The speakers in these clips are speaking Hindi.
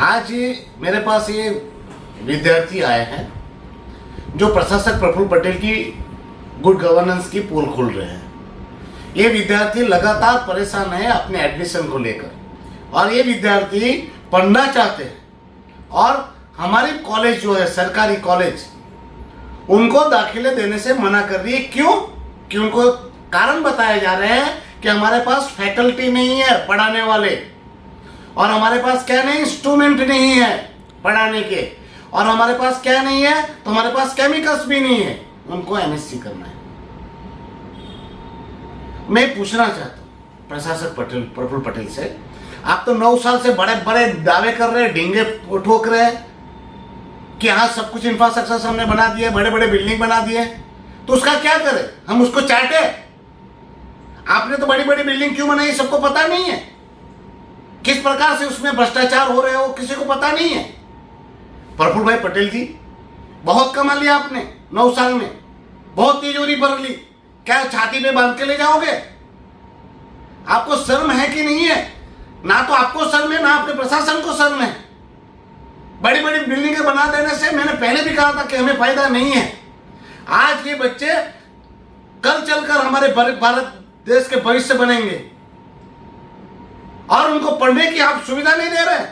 आज मेरे पास ये विद्यार्थी आए हैं जो प्रशासक प्रफुल्ल पटेल की गुड गवर्नेंस की पोल खोल रहे हैं। ये विद्यार्थी लगातार परेशान है अपने एडमिशन को लेकर, और ये विद्यार्थी पढ़ना चाहते हैं और हमारी कॉलेज जो है सरकारी कॉलेज उनको दाखिले देने से मना कर रही है। क्यों? कि उनको कारण बताए जा रहे हैं कि हमारे पास फैकल्टी नहीं है पढ़ाने वाले, और हमारे पास क्या नहीं, इंस्ट्रूमेंट नहीं है पढ़ाने के, और हमारे पास क्या नहीं है, तो हमारे पास केमिकल्स भी नहीं है। उनको एमएससी करना है। मैं पूछना चाहता हूं प्रशासक प्रफुल्ल पटेल से, आप तो 9 साल से बड़े बड़े दावे कर रहे हैं, ढींगे ठोक रहे हैं कि हाँ सब कुछ इंफ्रास्ट्रक्चर हमने बना दिए, बड़े बड़े बिल्डिंग बना दिए, तो उसका क्या करें? हम उसको चाटे? आपने तो बड़ी बड़ी बिल्डिंग क्यों बनाई सबको पता नहीं है। किस प्रकार से उसमें भ्रष्टाचार हो रहे हो किसी को पता नहीं है। प्रफुल्ल भाई पटेल जी, बहुत कमा लिया आपने 9 साल में, बहुत तिजोरी भर ली। क्या छाती पे बांध के ले जाओगे? आपको शर्म है कि नहीं है? ना तो आपको शर्म है, ना अपने प्रशासन को शर्म है। बड़ी बड़ी बिल्डिंगें बना देने से मैंने पहले भी कहा था कि हमें फायदा नहीं है। आज के बच्चे कल चलकर हमारे भारत देश के भविष्य बनेंगे, और उनको पढ़ने की आप सुविधा नहीं दे रहे।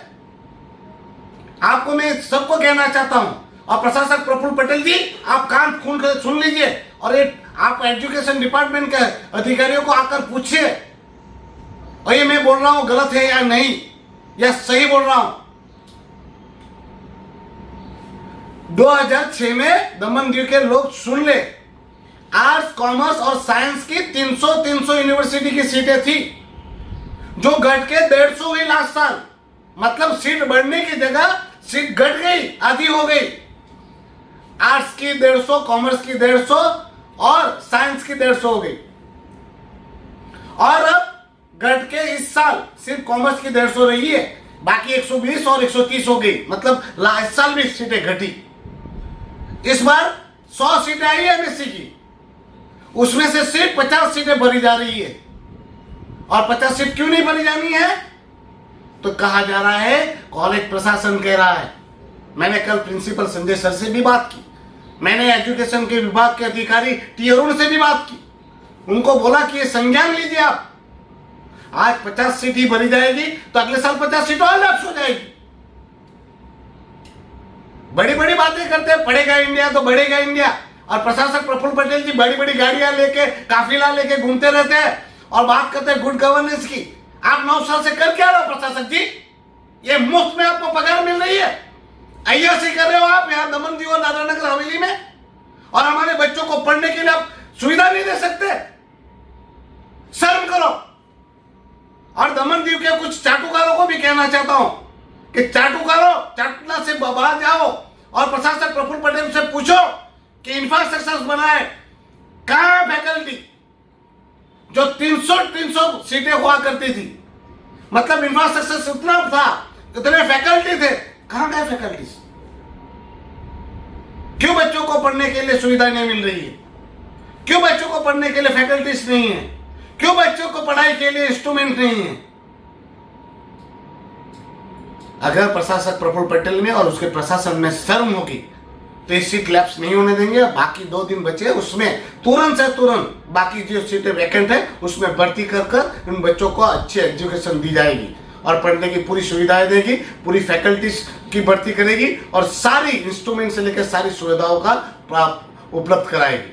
आपको मैं सबको कहना चाहता हूं, और प्रशासक प्रफुल्ल पटेल जी आप कान खोल कर सुन लीजिए, और ये आप एजुकेशन डिपार्टमेंट के अधिकारियों को आकर पूछिए, और ये मैं बोल रहा हूं गलत है या नहीं, या सही बोल रहा हूं। 2006 में दमन दीव के लोग सुन ले, आर्ट्स कॉमर्स और साइंस की 300 यूनिवर्सिटी की सीटें थी, जो घट के 150 हुई लास्ट साल। मतलब सीट बढ़ने की जगह सीट घट गई, आधी हो गई। आर्ट्स की 150, कॉमर्स की 150 और साइंस की 150 हो गई, और अब घट के इस साल सिर्फ कॉमर्स की 150 रही है, बाकी 120 और 130 हो गई। मतलब इस साल भी सीटें घटी। इस बार 100 सीटें आई है एमएससी की, उसमें से सिर्फ 50 सीटें भरी जा रही है। और 50 सीट क्यों नहीं भरी जानी है? तो कहा जा रहा है कॉलेज प्रशासन कह रहा है। मैंने कल प्रिंसिपल संजय सर से भी बात की, मैंने एजुकेशन के विभाग के अधिकारी टी अरुण से भी बात की। उनको बोला कि ये संज्ञान लीजिए आप, आज 50 सीट ही भरी जाएगी तो अगले साल 50 सीट और लैप्स हो जाएगी। बड़ी बड़ी बातें करते हैं, पढ़ेगा इंडिया तो बढ़ेगा इंडिया, और प्रशासक प्रफुल्ल पटेल जी बड़ी बड़ी गाड़ियां लेके, काफिला लेके घूमते रहते हैं और बात करते हैं गुड गवर्नेंस की। आप 9 साल से कर क्या रहे हो प्रशासक जी? ये मुफ्त में आपको पगार मिल रही है, अय्यासी कर रहे हो आप यहाँ दमन दीव और दादरा नगर हवेली में, और हमारे बच्चों को पढ़ने के लिए आप सुविधा नहीं दे सकते। शर्म करो। और दमन दीव के कुछ चाटुकारों को भी कहना चाहता हूं कि चाटुकारों, चाटना से बाहर जाओ और प्रशासक प्रफुल्ल पटेल से पूछो कि इंफ्रास्ट्रक्चर बनाए, कहां फैकल्टी? जो 300 सीटें हुआ करती थी, मतलब इंफ्रास्ट्रक्चर उतना था, इतने फैकल्टी थे, कहां गए फैकल्टी? क्यों बच्चों को पढ़ने के लिए सुविधाएं नहीं मिल रही है? क्यों बच्चों को पढ़ने के लिए फैकल्टीज नहीं है? क्यों बच्चों को पढ़ाई के लिए इंस्ट्रूमेंट नहीं है? अगर प्रशासक प्रफुल्ल पटेल में और उसके प्रशासन में शर्म होगी तो इस सीट लैप्स नहीं होने देंगे। बाकी 2 दिन बचे, उसमें तुरंत से तुरंत बाकी जो सीटें वैकेंट है उसमें भर्ती कर इन बच्चों को अच्छी एजुकेशन दी जाएगी, और पढ़ने की पूरी सुविधाएं देगी, पूरी फैकल्टीज की भर्ती करेगी, और सारी इंस्ट्रूमेंट से लेकर सारी सुविधाओं का उपलब्ध कराएगी।